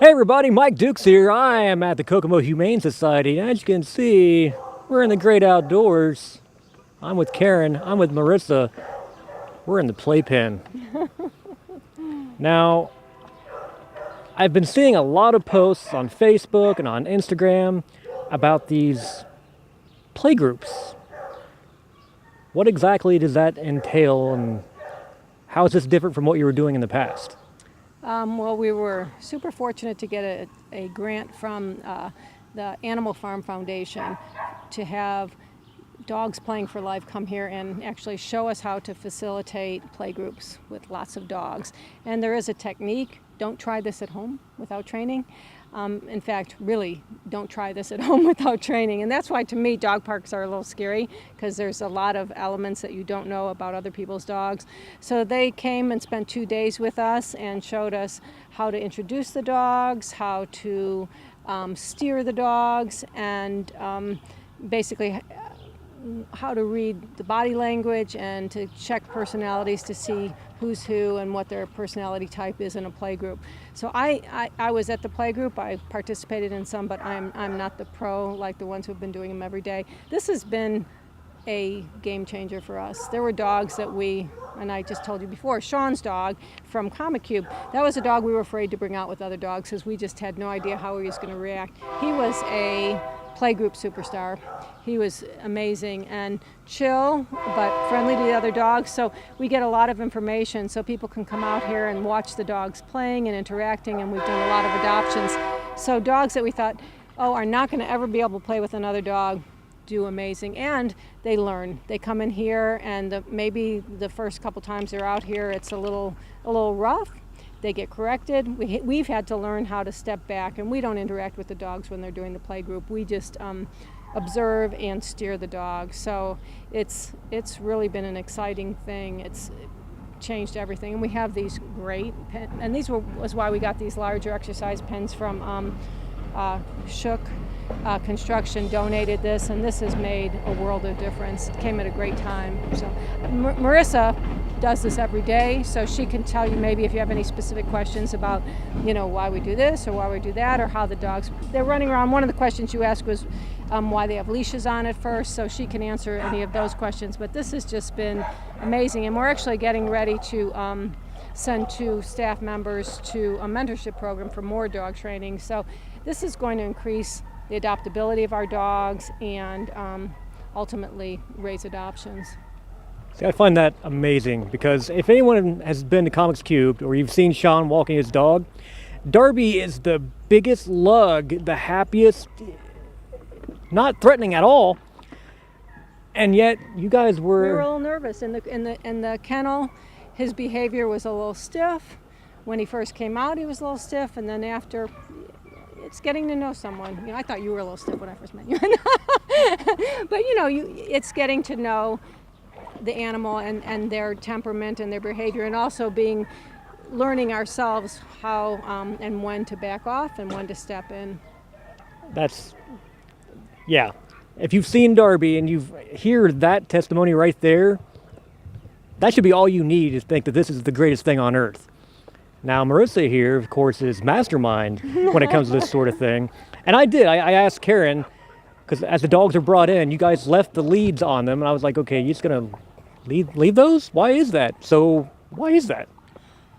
Hey everybody, Mike Dukes here. I am at the Kokomo Humane Society, and as you can see, we're in the great outdoors. I'm with Karen, I'm with Marissa. We're in the playpen. Now, I've been seeing a lot of posts on Facebook and on Instagram about these playgroups. What exactly does that entail, and how is this different from what you were doing in the past? Well, we were super fortunate to get a grant from the Animal Farm Foundation to have Dogs Playing for Life come here and actually show us how to facilitate playgroups with lots of dogs. And there is a technique. Don't try this at home without training. In fact, really, don't try this at home without training. And that's why, to me, dog parks are a little scary, because there's a lot of elements that you don't know about other people's dogs. So they came and spent 2 days with us and showed us how to introduce the dogs, how to steer the dogs, and basically how to read the body language and to check personalities to see who's who and what their personality type is in a play group. So I was at the play group. I participated in some, but I'm not the pro like the ones who've been doing them every day. This has been a game changer for us. There were dogs that and I just told you before, Sean's dog from Comic Cube, that was a dog we were afraid to bring out with other dogs because we just had no idea how he was going to react. He was a playgroup superstar. He was amazing and chill, but friendly to the other dogs. So we get a lot of information so people can come out here and watch the dogs playing and interacting, and we've done a lot of adoptions. So dogs that we thought, are not going to ever be able to play with another dog, do amazing, and they learn. They come in here, and maybe the first couple times they're out here, it's a little rough. They get corrected. We've had to learn how to step back, and we don't interact with the dogs when they're doing the play group. We just observe and steer the dogs. So it's really been an exciting thing. It's changed everything, and we have these great pens, and was why we got these larger exercise pens from Shook Construction. Donated this, and this has made a world of difference. It came at a great time. So Marissa does this every day, so she can tell you maybe if you have any specific questions about, why we do this or why we do that, or how the dogs, they're running around. One of the questions you asked was why they have leashes on at first, so she can answer any of those questions. But this has just been amazing, and we're actually getting ready to send 2 staff members to a mentorship program for more dog training. So this is going to increase the adoptability of our dogs and ultimately raise adoptions. See, I find that amazing because if anyone has been to Comics Cube or you've seen Sean walking his dog, Darby is the biggest lug, the happiest, not threatening at all, and yet you guys were... We were a little nervous. In the kennel, his behavior was a little stiff. When he first came out, he was a little stiff, and then after, it's getting to know someone. I thought you were a little stiff when I first met you. But it's getting to know the animal and their temperament and their behavior, and also learning ourselves how and when to back off and when to step in. Yeah. If you've seen Darby and you hear that testimony right there, that should be all you need to think that this is the greatest thing on earth. Now, Marissa here, of course, is mastermind when it comes to this sort of thing. And I asked Karen, because as the dogs are brought in, you guys left the leads on them, and I was like, okay, you're just going to leave those? Why is that? So why is that?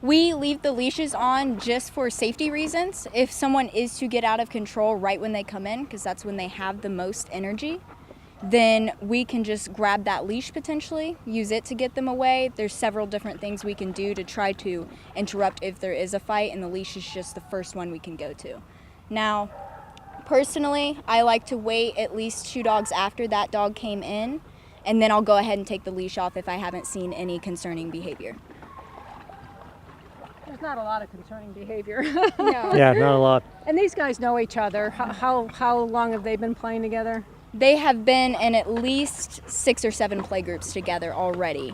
We leave the leashes on just for safety reasons. If someone is to get out of control right when they come in, because that's when they have the most energy, then we can just grab that leash potentially, use it to get them away. There's several different things we can do to try to interrupt if there is a fight, and the leash is just the first one we can go to. Now, personally, I like to wait at least 2 dogs after that dog came in, and then I'll go ahead and take the leash off if I haven't seen any concerning behavior. There's not a lot of concerning behavior. No. Yeah, not a lot. And these guys know each other. How long have they been playing together? They have been in at least 6 or 7 playgroups together already.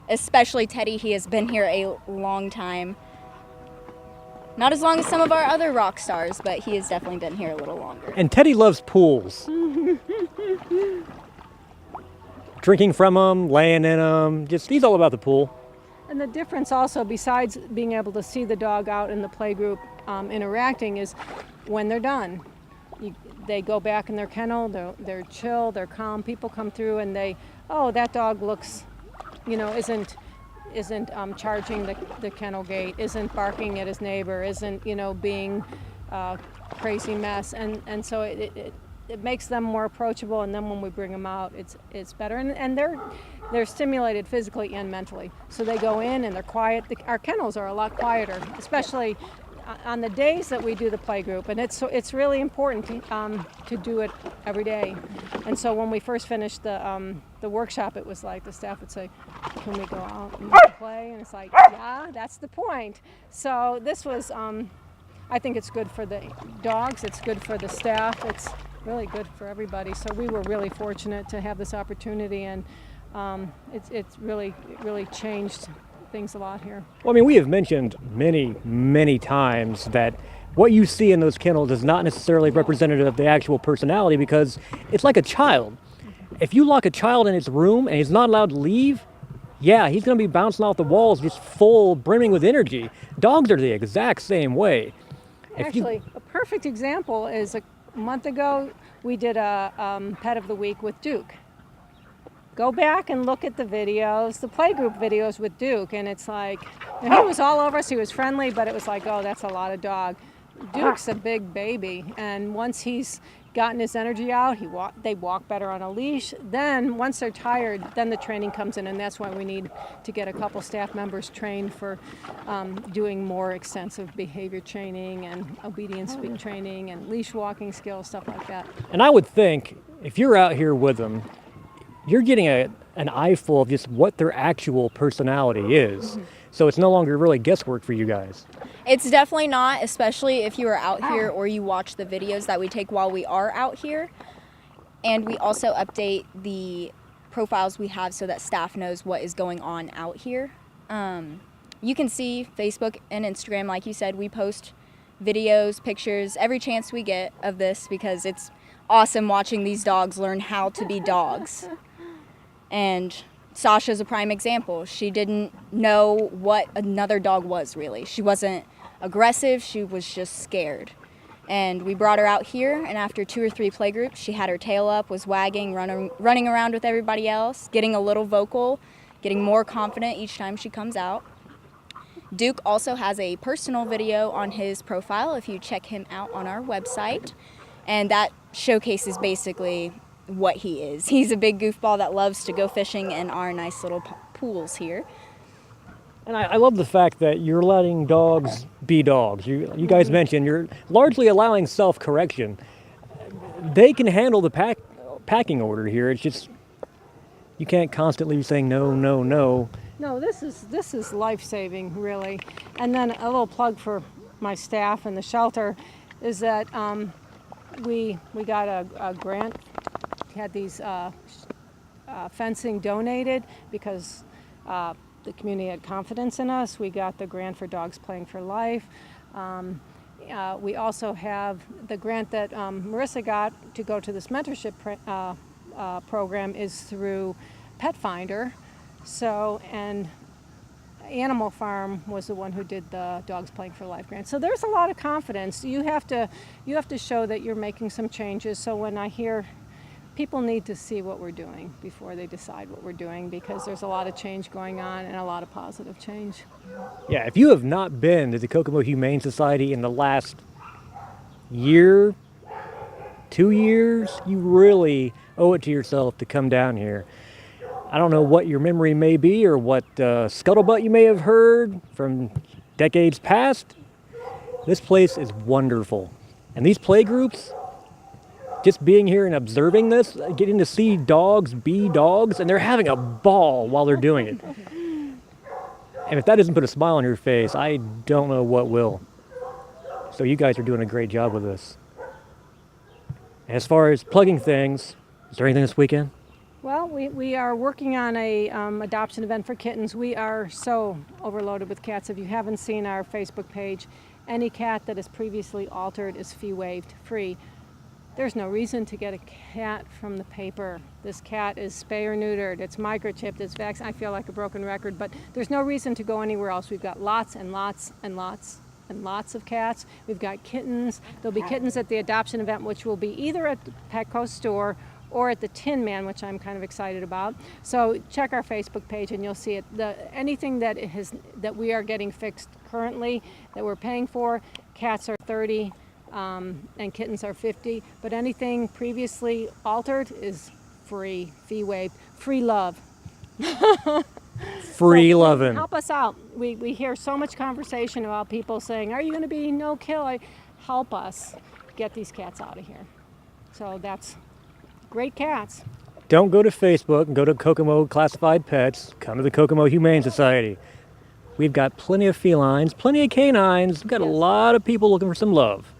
Especially Teddy, he has been here a long time. Not as long as some of our other rock stars, but he has definitely been here a little longer. And Teddy loves pools. Drinking from them, laying in them, he's all about the pool. And the difference also, besides being able to see the dog out in the play group interacting is when they're done. They go back in their kennel, they're chill, they're calm. People come through and that dog looks, isn't charging the kennel gate, isn't barking at his neighbor, isn't, being a crazy mess. And so it makes them more approachable, and then when we bring them out, it's better. And they're stimulated physically and mentally. So they go in and they're quiet. Our kennels are a lot quieter, especially on the days that we do the play group, and it's really important to do it every day. And so when we first finished the workshop, it was like the staff would say, "Can we go out and play?" And it's like, yeah, that's the point. So this was, I think it's good for the dogs, it's good for the staff, it's really good for everybody. So we were really fortunate to have this opportunity, and it's really changed things a lot here. Well, I mean, we have mentioned many times that what you see in those kennels is not necessarily representative of the actual personality, because it's like a child. If you lock a child in his room and he's not allowed to leave, yeah, he's going to be bouncing off the walls just full, brimming with energy. Dogs are the exact same way. Actually, a perfect example is a month ago, we did a Pet of the Week with Duke. Go back and look at the videos, the playgroup videos with Duke, and it's like, he was all over us, he was friendly, but it was like, oh, that's a lot of dog. Duke's a big baby, and once he's gotten his energy out, they walk better on a leash. Then, once they're tired, then the training comes in, and that's why we need to get a couple staff members trained for doing more extensive behavior training and obedience training and leash walking skills, stuff like that. And I would think, if you're out here with them, you're getting an eyeful of just what their actual personality is. Mm-hmm. So it's no longer really guesswork for you guys. It's definitely not, especially if you are out here or you watch the videos that we take while we are out here. And we also update the profiles we have so that staff knows what is going on out here. You can see Facebook and Instagram, like you said, we post videos, pictures, every chance we get of this, because it's awesome watching these dogs learn how to be dogs. And Sasha's a prime example. She didn't know what another dog was, really. She wasn't aggressive, she was just scared. And we brought her out here, and after 2 or 3 playgroups, she had her tail up, was wagging, running around with everybody else, getting a little vocal, getting more confident each time she comes out. Duke also has a personal video on his profile if you check him out on our website, and that showcases basically what he is. He's a big goofball that loves to go fishing in our nice little pools here. And I love the fact that you're letting dogs be dogs. You guys mentioned you're largely allowing self-correction. They can handle the packing order here. It's just you can't constantly be saying no, no, no. No, this is life-saving, really. And then a little plug for my staff and the shelter is that we got a grant. We had these fencing donated because the community had confidence in us. We got the grant for Dogs Playing for Life. We also have the grant that Marissa got to go to this mentorship program is through Pet Finder. So, and Animal Farm was the one who did the Dogs Playing for Life grant. So there's a lot of confidence. You have to show that you're making some changes. So when I hear people need to see what we're doing before they decide what we're doing, because there's a lot of change going on and a lot of positive change. Yeah, if you have not been to the Kokomo Humane Society in the last year, 2 years, you really owe it to yourself to come down here. I don't know what your memory may be or what scuttlebutt you may have heard from decades past. This place is wonderful. And these play groups, just being here and observing this, getting to see dogs be dogs, and they're having a ball while they're doing it. And if that doesn't put a smile on your face, I don't know what will. So you guys are doing a great job with this. As far as plugging things, is there anything this weekend? Well, we are working on a adoption event for kittens. We are so overloaded with cats. If you haven't seen our Facebook page, any cat that is previously altered is fee waived, free. There's no reason to get a cat from the paper. This cat is spay or neutered, it's microchipped, it's vaccinated. I feel like a broken record, but there's no reason to go anywhere else. We've got lots and lots and lots and lots of cats. We've got kittens. There'll be kittens at the adoption event, which will be either at the Petco store or at the Tin Man, which I'm kind of excited about. So check our Facebook page and you'll see it. Anything that we are getting fixed currently that we're paying for, cats are $30 and kittens are $50. But anything previously altered is free, fee waived, free love. Free So loving. help us out. We hear so much conversation about people saying, "Are you going to be no kill?" Help us get these cats out of here. So that's great cats. Don't go to Facebook and go to Kokomo Classified Pets. Come to the Kokomo Humane Society. We've got plenty of felines, plenty of canines. We've got a Yes. lot of people looking for some love.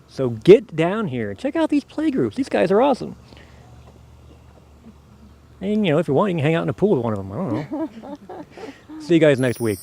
So get down here and check out these play groups. These guys are awesome. And, if you want, you can hang out in a pool with one of them. I don't know. See you guys next week.